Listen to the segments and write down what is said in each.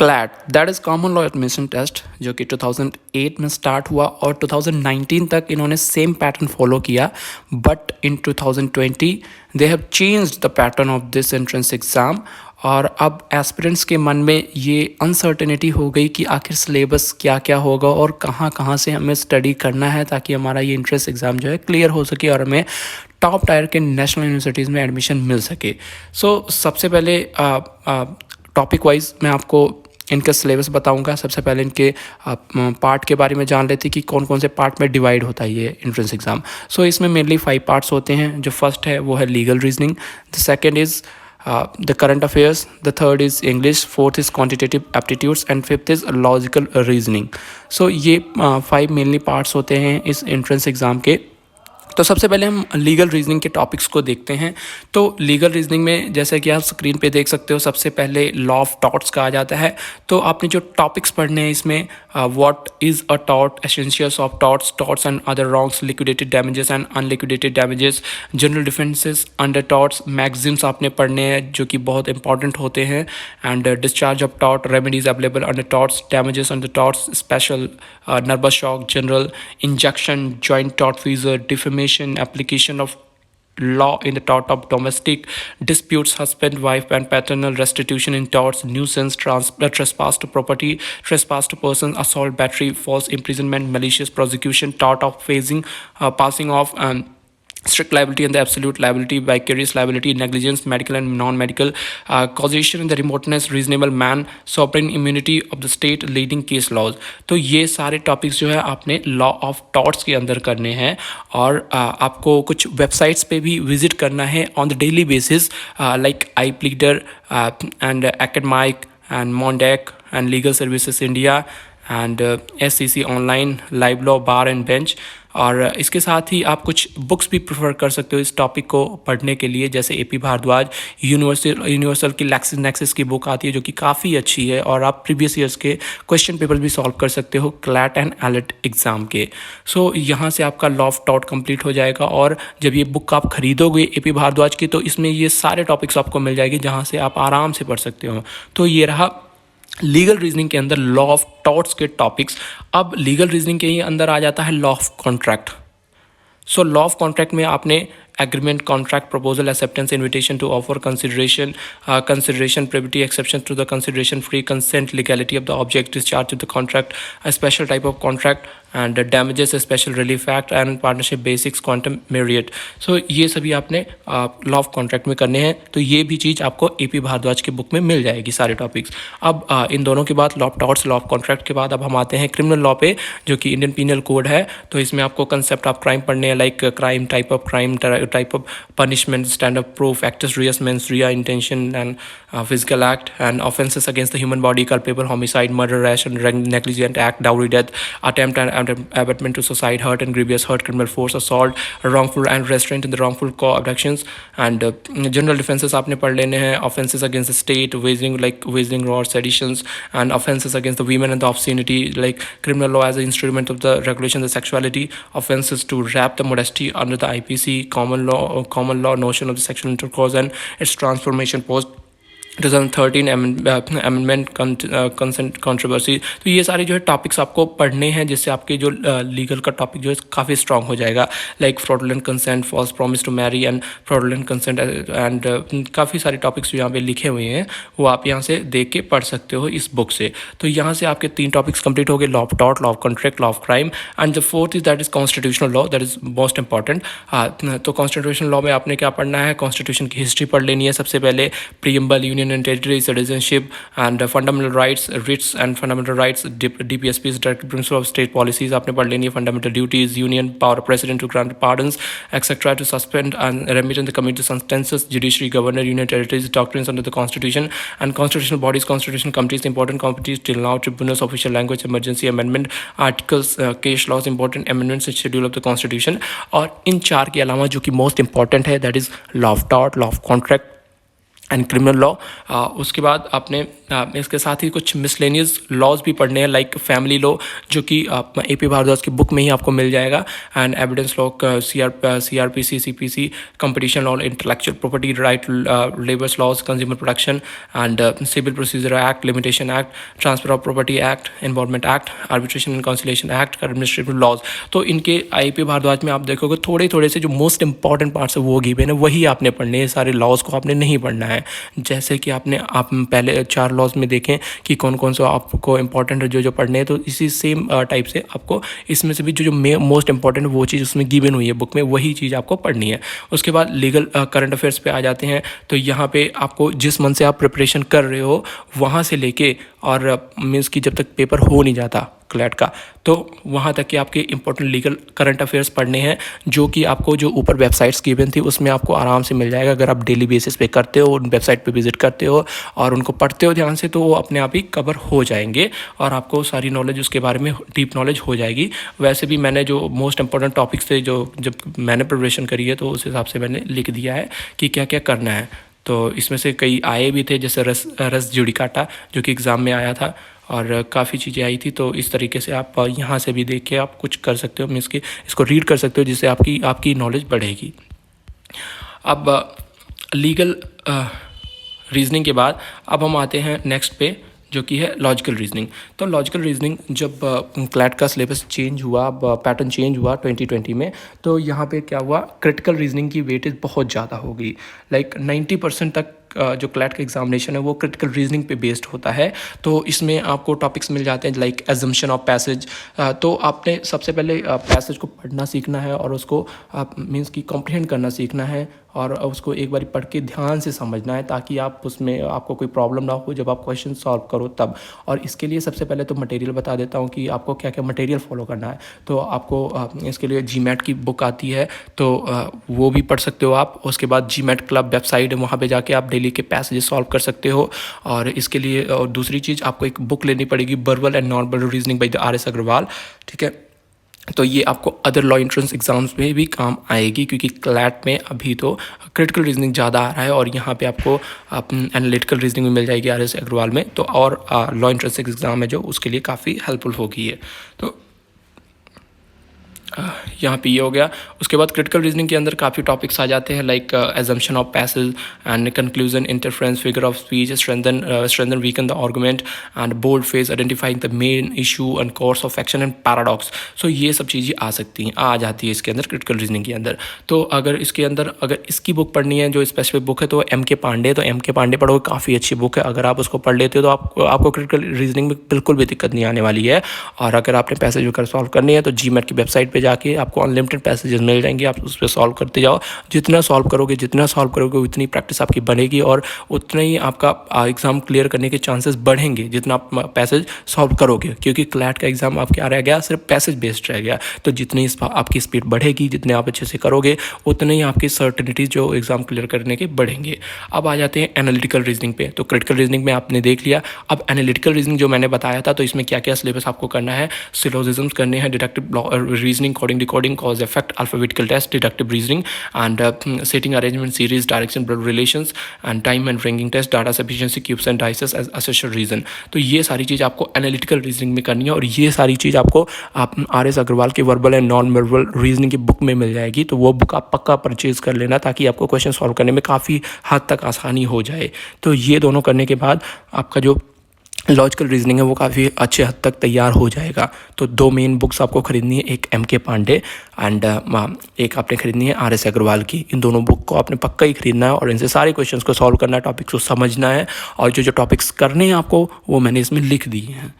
CLAT that is common law admission test, जो कि 2008 में स्टार्ट हुआ और 2019 तक इन्होंने सेम पैटर्न फॉलो किया, but in 2020 they have changed the pattern of this entrance exam. और अब एस्पिरेंट्स के मन में ये अनसर्टेनिटी हो गई कि आखिर सिलेबस क्या क्या होगा और कहाँ कहाँ से हमें स्टडी करना है ताकि हमारा ये एंट्रेंस एग्ज़ाम जो है क्लियर हो सके और हमें टॉप टायर के नेशनल यूनिवर्सिटीज़ में एडमिशन मिल सके। सबसे पहले टॉपिक वाइज मैं आपको इनका सिलेबस बताऊंगा। सबसे पहले इनके पार्ट के बारे में जान लेते हैं कि कौन कौन से पार्ट में डिवाइड होता है ये एंट्रेंस एग्ज़ाम। इसमें मेनली 5 पार्ट्स होते हैं। जो फर्स्ट है वो है legal reasoning, the second is the current affairs, the third is English, fourth is quantitative aptitudes and fifth is logical reasoning। ये 5 मेनली पार्ट्स होते हैं इस एंट्रेंस एग्ज़ाम के। तो सबसे पहले हम लीगल रीजनिंग के टॉपिक्स को देखते हैं। तो लीगल रीजनिंग में जैसे कि आप स्क्रीन पे देख सकते हो, सबसे पहले लॉ ऑफ टॉर्ट्स कहा जाता है। तो आपने जो टॉपिक्स पढ़ने हैं इसमें what is a tort, essentials of torts, torts and other wrongs, liquidated damages and unliquidated damages, general defences under torts, maxims आपने पढ़ने हैं जो कि बहुत इंपॉर्टेंट होते हैं, and discharge of tort, remedies available under torts, damages under torts, special nervous shock, general injection, joint tort feasors, defamation, application of law in the tort of domestic disputes, husband, wife and paternal, restitution in torts, nuisance, trespass to property, trespass to person, assault, battery, false imprisonment, malicious prosecution, tort of passing off, strict liability and the absolute liability, vicarious liability, negligence, medical and non-medical, causation and the remoteness, reasonable man, sovereign immunity of the state, leading case laws। तो ये सारे topics जो है आपने law of torts के अंदर करने हैं और आपको कुछ वेबसाइट्स पे भी विजिट करना है on the daily basis, like iPleader and Academike and Mondaq and legal services India and SCC online, live law, bar and bench. और इसके साथ ही आप कुछ बुक्स भी प्रेफर कर सकते हो इस टॉपिक को पढ़ने के लिए, जैसे AP भारद्वाज यूनिवर्सल की लैक्सिस नेक्सिस की बुक आती है जो कि काफ़ी अच्छी है, और आप प्रीवियस ईयर्स के क्वेश्चन पेपर भी सॉल्व कर सकते हो क्लैट एंड एलेट एग्ज़ाम के। यहाँ से आपका लॉ ऑफ टॉर्ट कंप्लीट हो जाएगा, और जब ये बुक आप खरीदोगे AP भारद्वाज की तो इसमें ये सारे टॉपिक्स आपको मिल जाएंगे जहाँ से आप आराम से पढ़ सकते हो। तो ये रहा लीगल रीजनिंग के अंदर लॉ ऑफ टॉर्ट्स के टॉपिक्स। अब लीगल रीजनिंग के ही अंदर आ जाता है law of contract. Law of contract में आपने agreement, contract, proposal, acceptance, invitation to offer, consideration, privity, exceptions to the consideration, free consent, legality of the object, discharge of the contract, a special type of contract, and damages, a special relief act, and partnership basics, quantum merit। ये सभी आपने law of contract में करने हैं। तो ये भी चीज़ आपको AP भारद्वाज की बुक में मिल जाएगी, सारे टॉपिक्स। अब इन दोनों के बाद law of torts, law of contract के बाद अब हम आते हैं क्रिमिनल लॉ पे, जो कि इंडियन पीनल कोड है। तो इसमें आपको कंसेप्ट ऑफ क्राइम पढ़ने हैं, like crime, type of crime, type of punishment, standard proof, actus reus, mens rea, intention and physical act, and offenses against the human body, culpable, homicide, murder, rash and negligent act, dowry, death, attempt and abetment to suicide, hurt and grievous hurt, criminal force, assault, wrongful and restraint in the wrongful co-abductions, and general defenses आपने पढ़ लेने हैं, offenses against the state, waging war, seditions, and offenses against the women and the obscenity, like criminal law as an instrument of the regulation of the sexuality, offenses to rape, the modesty under the IPC, common law notion of the sexual intercourse and its transformation post 2013 amendment, consent controversy। तो ये सारे जो है topics आपको पढ़ने हैं जिससे आपके जो लीगल का टॉपिक जो है काफ़ी स्ट्रांग हो जाएगा, like fraudulent consent, false promise to marry and fraudulent consent, and काफ़ी सारे टॉपिक्स जो यहाँ पे लिखे हुए हैं वो आप यहाँ से देख के पढ़ सकते हो इस बुक से। तो यहाँ से आपके 3 टॉपिक्स कंप्लीट हो गए, law of tort, law of contract, law of crime, and the fourth is that is constitutional law, that is most important. तो कॉन्स्टिट्यूशनल लॉ में आपने क्या पढ़ना है, कॉन्स्टिट्यूशन की हिस्ट्री पढ़ लेनी है सबसे पहले, preamble, union and territory, citizenship and fundamental rights, writs and fundamental rights, DPSP's directive principle of state policies आपने पढ़ लेनी है, fundamental duties, union power president to grant pardons etc, to suspend and remit and commit the sentences, judiciary, governor, union territories, doctrines under the constitution and constitutional bodies, constitutional committees, important committees till now, tribunals, official language, emergency amendment, articles, case laws, important amendments, schedule of the constitution। और इन 4 के अलावा जो कि most important है, that is law of tort, law of contract and criminal law. उसके बाद आपने इसके साथ ही कुछ मिसलेनियस लॉज भी पढ़ने हैं, लाइक फैमिली लॉ, जो कि AP भारद्वाज की बुक में ही आपको मिल जाएगा, and evidence law, CRPC, CPC, competition law, intellectual property right, labours laws, consumer protection and civil procedure act, limitation act, transfer of property act, environment act, arbitration and conciliation act, administrative laws. तो इनके AP Bhardwaj में आप देखोगे थोड़े थोड़े से जो most important parts है वो गिवन है, वही आपने पढ़ने हैं, सारे लॉज को आपने नहीं पढ़ना है। जैसे कि आप पहले 4 लॉज में देखें कि कौन कौन सा आपको इंपॉर्टेंट है जो पढ़ने हैं, तो इसी सेम टाइप से आपको इसमें से भी जो मोस्ट इंपॉर्टेंट वो चीज़ उसमें गिवन हुई है बुक में, वही चीज़ आपको पढ़नी है। उसके बाद लीगल करंट अफेयर्स पे आ जाते हैं। तो यहाँ पे आपको जिस मन से आप प्रिपरेशन कर रहे हो वहाँ से लेके और मीन्स कि जब तक पेपर हो नहीं जाता क्लैट का, तो वहाँ तक कि आपके इंपॉर्टेंट लीगल करंट अफेयर्स पढ़ने हैं, जो कि आपको जो ऊपर वेबसाइट्स गिवन थी उसमें आपको आराम से मिल जाएगा। अगर आप डेली बेसिस पे करते हो, उन वेबसाइट पे विजिट करते हो और उनको पढ़ते हो ध्यान से, तो वो अपने आप ही कवर हो जाएंगे और आपको सारी नॉलेज उसके बारे में डीप नॉलेज हो जाएगी। वैसे भी मैंने जो मोस्ट इंपॉर्टेंट टॉपिक्स थे जो जब मैंने प्रिपरेशन करी है, तो उस हिसाब से मैंने लिख दिया है कि क्या क्या करना है। तो इसमें से कई आए भी थे, जैसे रस जुडिकाटा जो कि एग्ज़ाम में आया था, और काफ़ी चीज़ें आई थी। तो इस तरीके से आप यहाँ से भी देख के आप कुछ कर सकते हो, मीन्स कि इसको रीड कर सकते हो, जिससे आपकी नॉलेज बढ़ेगी। अब लीगल रीजनिंग के बाद अब हम आते हैं नेक्स्ट पे, जो कि है लॉजिकल रीजनिंग। तो लॉजिकल रीजनिंग जब क्लैट का सिलेबस चेंज हुआ, पैटर्न चेंज हुआ 2020 में, तो यहाँ पे क्या हुआ, क्रिटिकल रीजनिंग की वेटेज बहुत ज़्यादा हो गई। लाइक 90% तक जो क्लैट का एग्जामिनेशन है वो क्रिटिकल रीजनिंग पे बेस्ड होता है। तो इसमें आपको टॉपिक्स मिल जाते हैं लाइक एजम्पशन ऑफ पैसेज। तो आपने सबसे पहले पैसेज को पढ़ना सीखना है और उसको मीन्स की कॉम्प्रिहेंड करना सीखना है और उसको एक बार पढ़ के ध्यान से समझना है, ताकि आप उसमें आपको कोई प्रॉब्लम ना हो जब आप क्वेश्चन सॉल्व करो तब। और इसके लिए सबसे पहले तो मटेरियल बता देता हूँ कि आपको क्या क्या मटेरियल फॉलो करना है। तो आपको इसके लिए GMAT की बुक आती है, तो वो भी पढ़ सकते हो आप। उसके बाद GMAT क्लब वेबसाइट है, वहाँ पे जाके आप डेली के पैसेजेस सॉल्व कर सकते हो। और इसके लिए और दूसरी चीज़, आपको एक बुक लेनी पड़ेगी, verbal and non verbal reasoning by the RS Agarwal. ठीक है, तो ये आपको अदर लॉ एंट्रेंस एग्जाम्स में भी काम आएगी, क्योंकि क्लैट में अभी तो क्रिटिकल रीजनिंग ज़्यादा आ रहा है और यहाँ पे आपको एनालिटिकल रीजनिंग भी मिल जाएगी RS अग्रवाल में। तो और लॉ एंट्रेंस एग्जाम है जो, उसके लिए काफ़ी हेल्पफुल होगी ये। तो यहाँ पे ये हो गया। उसके बाद क्रिटिकल रीजनिंग के अंदर काफ़ी टॉपिक्स आ जाते हैं, like assumption of passage and conclusion, inference, figure of speech, strengthen weaken the argument and bold face, identifying the main issue and course of action and paradox. So ये सब चीज़ें आ जाती है इसके अंदर, क्रिटिकल रीजनिंग के अंदर। तो अगर इसकी बुक पढ़नी है, जो स्पेसिफिक बुक है, तो MK पांडे, तो MK पांडे पढ़ो, काफ़ी अच्छी बुक है। अगर आप उसको पढ़ लेते हो तो आपको क्रिटिकल रीजनिंग में बिल्कुल भी दिक्कत नहीं आने वाली है। और अगर आपने पैसेज वगैरह सॉल्व करनी है तो GMAT की वेबसाइट पे जाके आपको अनलिमिटेड पैसेजेस मिल जाएंगे, आप उस पर सॉल्व करते जाओ। जितना सॉल्व करोगे उतनी प्रैक्टिस आपकी बनेगी और उतना ही आपका एग्ज़ाम क्लियर करने के चांसेस बढ़ेंगे, जितना आप पैसेज सॉल्व करोगे। क्योंकि क्लैट का एग्ज़ाम आपके रह गया सिर्फ पैसेज बेस्ड रह गया। तो जितनी आपकी स्पीड बढ़ेगी, जितने आप अच्छे से करोगे, उतने ही आपकी सर्टेनिटीज जो एग्ज़ाम क्लियर करने के बढ़ेंगे। अब आ जाते हैं एनालिटिकल रीजनिंग पे। तो क्रिटिकल रीजनिंग में आपने देख लिया। अब एनालिटिकल रीजनिंग जो मैंने बताया था, तो इसमें क्या क्या सिलेबस आपको करना है, सिलोजिज्म्स करने हैं, deductive reasoning, coding, decoding, cause effect, alphabetical test, deductive reasoning and setting arrangement, series, direction, blood relations and time and ranking test, data sufficiency, cubes and dices as associated reason। तो ये सारी चीज़ आपको analytical reasoning में करनी है और ये सारी चीज़ आपको RS अग्रवाल की verbal and non verbal reasoning की बुक में मिल जाएगी। तो वो बुक आप पक्का परचेज कर लेना, ताकि आपको क्वेश्चन सॉल्व करने में काफ़ी हद तक आसानी हो जाए। तो ये दोनों करने के बाद आपका जो लॉजिकल रीजनिंग है वो काफ़ी अच्छे हद तक तैयार हो जाएगा। तो 2 मेन बुक्स आपको खरीदनी है, एक MK पांडे एंड एक आपने खरीदनी है RS अग्रवाल की। इन दोनों बुक को आपने पक्का ही खरीदना है और इनसे सारे क्वेश्चंस को सॉल्व करना है, टॉपिक्स को समझना है और जो टॉपिक्स करने हैं आपको वो मैंने इसमें लिख दिए हैं।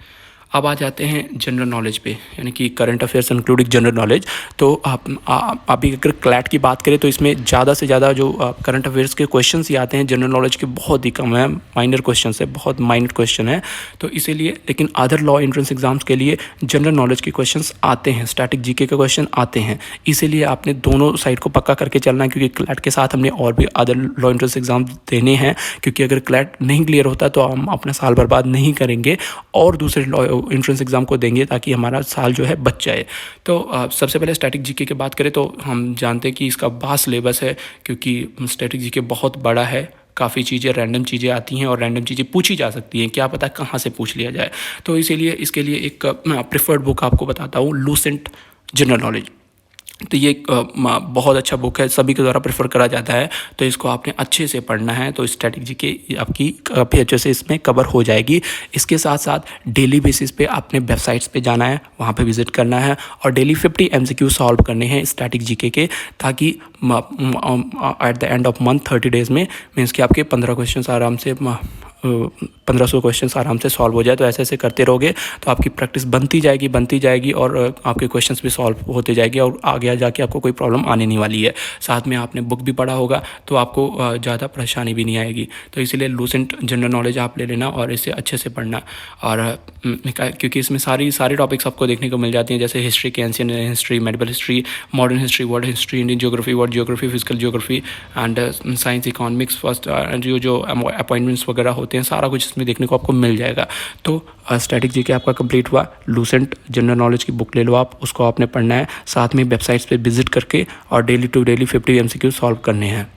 अब आ जाते हैं जनरल नॉलेज पे, यानी कि current affairs including general knowledge. तो अभी अगर क्लैट की बात करें तो इसमें ज़्यादा से ज़्यादा जो करंट अफेयर्स के क्वेश्चंस ही आते हैं, जनरल नॉलेज के बहुत ही कम है, माइनर क्वेश्चन है, बहुत माइनर क्वेश्चन है। तो इसीलिए, लेकिन अदर लॉ एंट्रेंस एग्जाम्स के लिए जनरल नॉलेज के क्वेश्चंस आते हैं, स्टैटिक GK के क्वेश्चन आते हैं। इसीलिए आपने दोनों साइड को पक्का करके चलना है, क्योंकि क्लैट के साथ हमने और भी अदर लॉ एंट्रेंस एग्जाम देने हैं। क्योंकि अगर क्लैट नहीं क्लियर होता तो हम अपना साल बर्बाद नहीं करेंगे और दूसरे लॉ एंट्रेंस एग्जाम को देंगे, ताकि हमारा साल जो है बच जाए। तो सबसे पहले स्टैटिक GK की बात करें तो हम जानते हैं कि इसका वास्ट सिलेबस है, क्योंकि स्टैटिक GK बहुत बड़ा है। काफ़ी चीज़ें रैंडम चीज़ें आती हैं और रैंडम चीज़ें पूछी जा सकती हैं, क्या पता कहाँ से पूछ लिया जाए। तो इसीलिए इसके लिए एक मैं प्रेफर्ड बुक आपको बताता हूँ, लूसेंट जनरल नॉलेज। तो ये एक बहुत अच्छा बुक है, सभी के द्वारा प्रेफर करा जाता है। तो इसको आपने अच्छे से पढ़ना है, तो स्ट्रैटेजी के आपकी काफ़ी अच्छे से इसमें कवर हो जाएगी। इसके साथ साथ डेली बेसिस पे आपने वेबसाइट्स पे जाना है, वहाँ पे विजिट करना है और डेली 50 MCQ सॉल्व करने हैं स्टैटिक जीके के, ताकि at the end of month 30 days में मीन्स कि आपके 15 क्वेश्चन आराम से 1500 क्वेश्चन आराम से सॉल्व हो जाए। तो ऐसे ऐसे करते रहोगे तो आपकी प्रैक्टिस बनती जाएगी और आपके क्वेश्चंस भी सॉल्व होते जाएंगे और आगे जाके आपको कोई प्रॉब्लम आने नहीं वाली है। साथ में आपने बुक भी पढ़ा होगा तो आपको ज़्यादा परेशानी भी नहीं आएगी। तो इसीलिए लूसेंट जनरल नॉलेज आप ले लेना और इसे अच्छे से पढ़ना। और क्योंकि इसमें सारे टॉपिक्स आपको देखने को मिल जाती हैं, जैसे हिस्ट्री के, ancient history, medieval history, modern history, world history, Indian geography, world geography, physical geography and science, economics, first जो अपॉइंटमेंट्स वगैरह होते हैं, सारा कुछ इसमें देखने को आपको मिल जाएगा। तो स्टैटिक जीके आपका कंप्लीट हुआ। लूसेंट जनरल नॉलेज की बुक ले लो आप, उसको आपने पढ़ना है, साथ में वेबसाइट्स पे विजिट करके और daily to daily 50 MCQ solve करने हैं।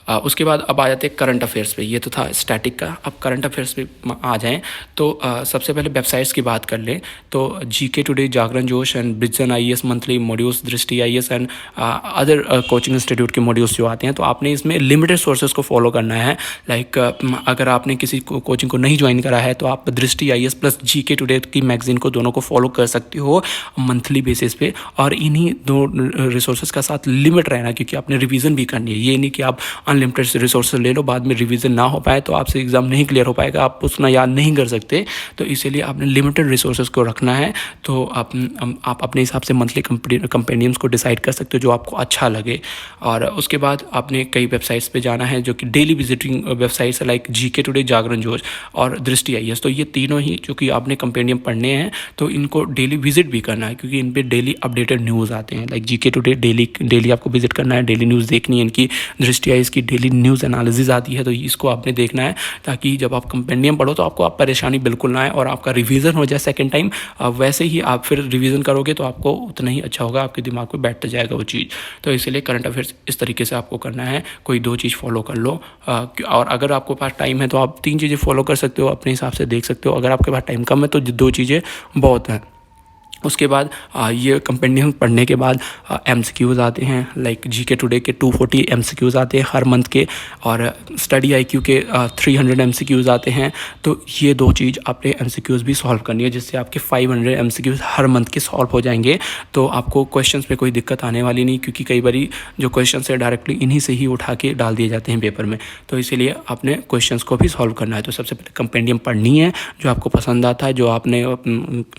उसके बाद अब आ जाते हैं करंट अफेयर्स पे। ये तो था स्टैटिक का, अब करंट अफेयर्स पे आ जाएं तो सबसे पहले वेबसाइट्स की बात कर लें तो जीके टुडे, जागरण जोश एंड ब्रिजन IAS मंथली मॉड्यूल्स, दृष्टि IAS and other coaching institute के मॉड्यूल्स जो आते हैं, तो आपने इसमें लिमिटेड सोर्सेज को फॉलो करना है। लाइक अगर आपने किसी कोचिंग को नहीं ज्वाइन करा है तो आप दृष्टि IAS प्लस जीके टुडे की मैगजीन को दोनों को फॉलो कर सकते हो मंथली बेसिस पे। और इन्हीं दो रिसोर्सेज का साथ लिमिट रहना, क्योंकि आपने रिवीजन भी करनी है। ये नहीं कि आप अनलिमिटेड रिसोर्सेज ले लो, बाद में रिवीजन ना हो पाए तो आपसे एग्जाम नहीं क्लियर हो पाएगा, आप उतना याद नहीं कर सकते। तो इसीलिए आपने लिमिटेड रिसोर्सेज को रखना है। तो आप अपने हिसाब से मंथली कंपेनियंस को डिसाइड कर सकते हो जो आपको अच्छा लगे। और उसके बाद आपने कई वेबसाइट्स पे जाना है जो कि डेली विजिटिंग वेबसाइट्स है, लाइक जीके टुडे, जागरण जोश और दृष्टि IAS। तो ये तीनों ही जो कि आपने कंपेनियन पढ़ने हैं तो इनको डेली विजिट भी करना है, क्योंकि इन पे डेली अपडेटेड न्यूज़ आते हैं। लाइक जीके टुडे डेली आपको विजिट करना है, डेली न्यूज़ देखनी है इनकी। दृष्टि IAS की डेली न्यूज़ एनालिसिस आती है, तो इसको आपने देखना है, ताकि जब आप कंपेंडियम पढ़ो तो आपको परेशानी बिल्कुल ना आए और आपका रिवीजन हो जाए सेकंड टाइम। वैसे ही आप फिर रिवीजन करोगे तो आपको उतना ही अच्छा होगा, आपके दिमाग में बैठ जाएगा वो चीज़। तो इसीलिए करंट अफेयर्स इस तरीके से आपको करना है, कोई 2 चीज़ फॉलो कर लो। और अगर आपके पास टाइम है तो आप 3 चीज़ें फॉलो कर सकते हो, अपने हिसाब से देख सकते हो। अगर आपके पास टाइम कम है तो 2 चीज़ें बहुत हैं। उसके बाद ये कंपेंडियम पढ़ने के बाद MCQs आते हैं, लाइक जीके टुडे के 240 MCQs आते हैं हर मंथ के, और स्टडी IQ के 300 MCQs आते हैं। तो ये 2 चीज़ आपने MCQs भी सॉल्व करनी है, जिससे आपके 500 MCQs हर मंथ के सॉल्व हो जाएंगे। तो आपको क्वेश्चंस पे कोई दिक्कत आने वाली नहीं, क्योंकि कई बारी जो क्वेश्चन है डायरेक्टली इन्हीं से ही उठा के डाल दिए जाते हैं पेपर में। तो इसीलिए आपने क्वेश्चंस को भी सॉल्व करना है। तो सबसे पहले कंपेंडियम पढ़नी है जो आपको पसंद आता है, जो आपने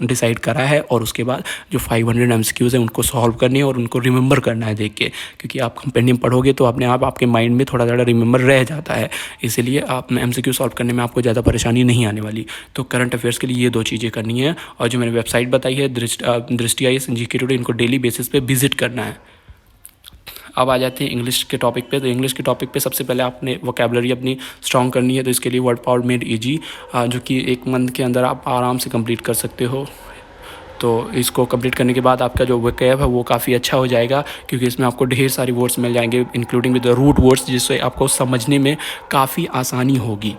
डिसाइड करा है, और उसके बाद जो 500 MCQs हैं उनको सॉल्व करनी है और उनको रिमेंबर करना है देख के, क्योंकि आप कंपेंडियम पढ़ोगे तो अपने आप आपके माइंड में थोड़ा ज़्यादा रिमेंबर रह जाता है। इसीलिए आप MCQ सॉल्व करने में आपको ज़्यादा परेशानी नहीं आने वाली। तो करंट अफेयर्स के लिए ये 2 चीज़ें करनी है। और जो मैंने वेबसाइट बताई है दृष्टि IAS, जीके टुडे, इनको डेली बेसिस पे विजिट करना है। अब आ जाते हैं इंग्लिश के टॉपिक पे। तो इंग्लिश के टॉपिक पे सबसे पहले आपने वोकैबुलरी अपनी स्ट्रॉन्ग करनी है। तो इसके लिए वर्ड पावर मेड ईजी, जो कि 1 मंथ के अंदर आप आराम से कंप्लीट कर सकते हो। तो इसको कंप्लीट करने के बाद आपका जो वोकैब है वो काफ़ी अच्छा हो जाएगा, क्योंकि इसमें आपको ढेर सारी वर्ड्स मिल जाएंगे, including with the root words, जिससे आपको समझने में काफ़ी आसानी होगी।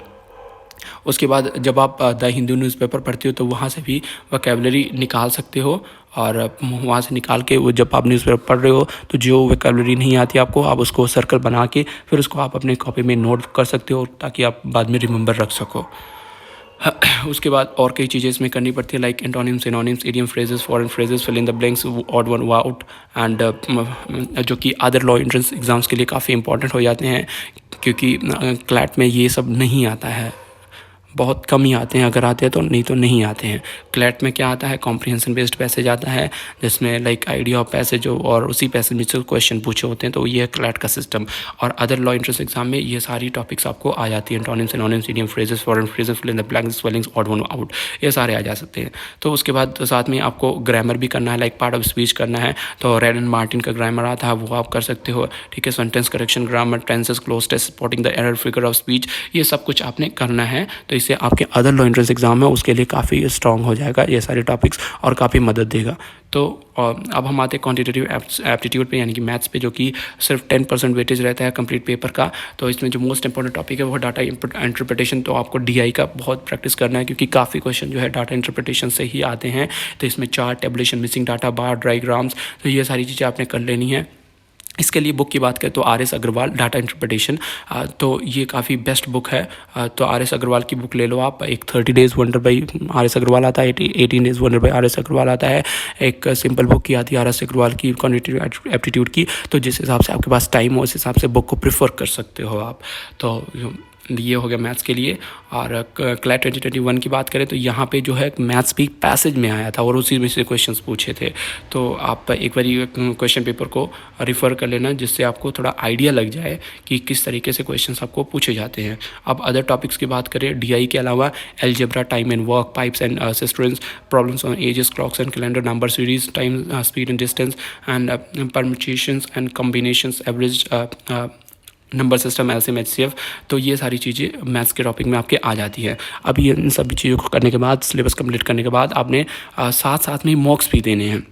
उसके बाद जब आप द हिंदू न्यूज़पेपर पढ़ते हो तो वहाँ से भी वोकैबुलरी निकाल सकते हो, और वहाँ से निकाल के वो जब आप न्यूज़पेपर पढ़ रहे हो तो जो वोकैबुलरी नहीं आती आपको, आप उसको सर्कल बना के फिर उसको आप अपने कॉपी में नोट कर सकते हो, ताकि आप बाद में रिमेंबर रख सको। उसके बाद और कई चीज़ें इसमें करनी पड़ती है, like antonyms, synonyms, idiom phrases, foreign phrases, fill in the blanks, odd one out, and जो कि अदर लॉ एंट्रेंस एग्ज़ाम्स के लिए काफ़ी इंपॉर्टेंट हो जाते हैं, क्योंकि क्लैट में ये सब नहीं आता है, बहुत कम ही आते हैं, अगर आते हैं तो नहीं आते हैं। क्लैट में क्या आता है, कॉम्प्रिहेंशन बेस्ड पैसेज आता है, जिसमें लाइक आइडिया ऑफ पैसेज और उसी पैसेज में से क्वेश्चन पूछे होते हैं। तो ये है क्लैट का सिस्टम। और अदर लॉ एंट्रेंस एग्जाम में ये सारी टॉपिक्स आपको आ जाती है, antonyms, synonyms, idiom phrases, foreign phrases, fill in the blanks, spellings, odd one out, ये सारे आ जा सकते हैं। तो उसके बाद साथ में आपको ग्रामर भी करना है, लाइक पार्ट ऑफ स्पीच करना है। तो रेड एंड मार्टिन का ग्रामर आता है, वो आप कर सकते हो, ठीक है। Sentence correction, grammar, tenses, cloze test, spotting the error, figure of speech, ये सब कुछ आपने करना है। तो इससे आपके अदर लो एंट्रेंस एग्ज़ाम है उसके लिए काफ़ी स्ट्रॉन्ग हो जाएगा ये सारे टॉपिक्स और काफ़ी मदद देगा। तो अब हम आते हैं क्वान्टिटेटिव एप्टीट्यूड पे यानी कि मैथ्स पे, जो कि सिर्फ 10% वेटेज रहता है कंप्लीट पेपर का। तो इसमें जो मोस्ट इंपॉर्टेंट टॉपिक है वो डाटा इंटरप्रिटेशन। तो आपको DI का बहुत प्रैक्टिस करना है क्योंकि काफ़ी क्वेश्चन जो है डाटा इंटरप्रिटेशन से ही आते हैं। तो इसमें चार्ट, टेबुलेशन, मिसिंग डाटा, बार, डायग्राम्स, तो ये सारी चीज़ें आपने कर लेनी है। इसके लिए बुक की बात करें तो RS अग्रवाल डाटा इंटरप्रिटेशन, तो ये काफ़ी बेस्ट बुक है। तो RS अग्रवाल की बुक ले लो आप। एक 30 days wonder by RS Agarwal आता है, 18 days wonder by RS Agarwal आता है, एक सिंपल बुक की आती है RS अग्रवाल की क्वान्टिटेटिव एप्टीट्यूड की। तो जिस हिसाब से आपके पास टाइम हो उस हिसाब से बुक को प्रेफर कर सकते हो आप। तो ये हो गया मैथ्स के लिए। और क्लैट 2021 की बात करें तो यहाँ पे जो है मैथ्स भी पैसेज में आया था और उसी में से क्वेश्चंस पूछे थे। तो आप एक बार क्वेश्चन पेपर को रिफ़र कर लेना जिससे आपको थोड़ा आइडिया लग जाए कि किस तरीके से क्वेश्चंस आपको पूछे जाते हैं। अब अदर टॉपिक्स की बात करें DI के अलावा algebra, time and work, pipes and sisters, problems on edges, clocks and calendar, number series, time, speed and distance and permutations and combinations, average number system, LCM, HCF। तो ये सारी चीज़ें maths के टॉपिक में आपके आ जाती है। अब ये इन सभी चीज़ों को करने के बाद, सिलेबस कंप्लीट करने के बाद आपने साथ साथ में मॉक्स भी देने हैं।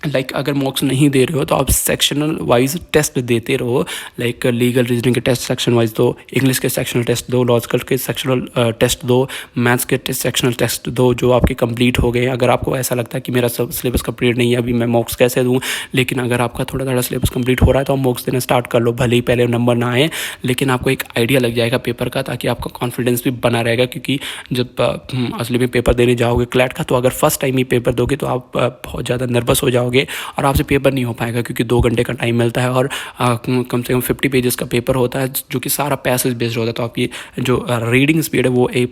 अगर मॉक्स नहीं दे रहे हो तो आप सेक्शनल वाइज टेस्ट देते रहो। लीगल रीजनिंग के टेस्ट सेक्शन वाइज दो, इंग्लिश के सेक्शनल टेस्ट दो, लॉजिकल के सेक्शनल टेस्ट दो, मैथ्स के सेक्शनल टेस्ट दो जो आपके कंप्लीट हो गए। अगर आपको ऐसा लगता है कि मेरा सब सिलेबस कंप्लीट नहीं है अभी मैं मॉक्स कैसे दूँ, लेकिन अगर आपका थोड़ा थोड़ा सिलेबस कंप्लीट हो रहा है तो आप मॉक्स देना स्टार्ट कर लो। भले ही पहले नंबर ना आए लेकिन आपको एक आइडिया लग जाएगा पेपर का, ताकि आपका कॉन्फिडेंस भी बना रहेगा। क्योंकि जब असली में पेपर देने जाओगे क्लैट का, तो अगर फर्स्ट टाइम ही पेपर दोगे तो आप बहुत ज़्यादा नर्वस हो जाओगे और आपसे पेपर नहीं हो पाएगा, क्योंकि 2 घंटे का टाइम मिलता है और कम से कम 50 पेजेस का पेपर होता है जो कि सारा पैसेज बेस्ड होता है। तो आपकी जो रीडिंग स्पीड है वो A+++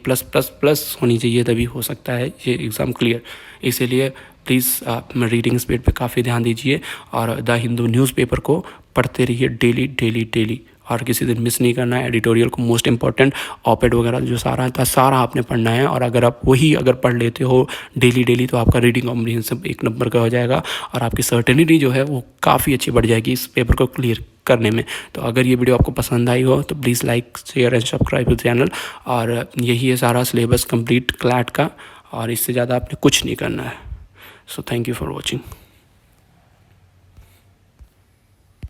होनी चाहिए, तभी हो सकता है ये एग्ज़ाम क्लियर। इसीलिए प्लीज़ आप रीडिंग स्पीड पे काफ़ी ध्यान दीजिए और द हिंदू न्यूज़पेपर को पढ़ते रहिए डेली डेली डेली, और किसी दिन मिस नहीं करना है। एडिटोरियल को मोस्ट इंपॉर्टेंट, ऑपेड वगैरह जो सारा था सारा आपने पढ़ना है। और अगर आप वही पढ़ लेते हो डेली डेली तो आपका रीडिंग कॉम्प्रिहेंशन 1 नंबर का हो जाएगा और आपकी सर्टेनिटी जो है वो काफ़ी अच्छी बढ़ जाएगी इस पेपर को क्लियर करने में। तो अगर ये वीडियो आपको पसंद आई हो तो please like, share and subscribe to channel. और यही है सारा सिलेबस कंप्लीट क्लैट का, और इससे ज़्यादा आपने कुछ नहीं करना है। So thank you for watching.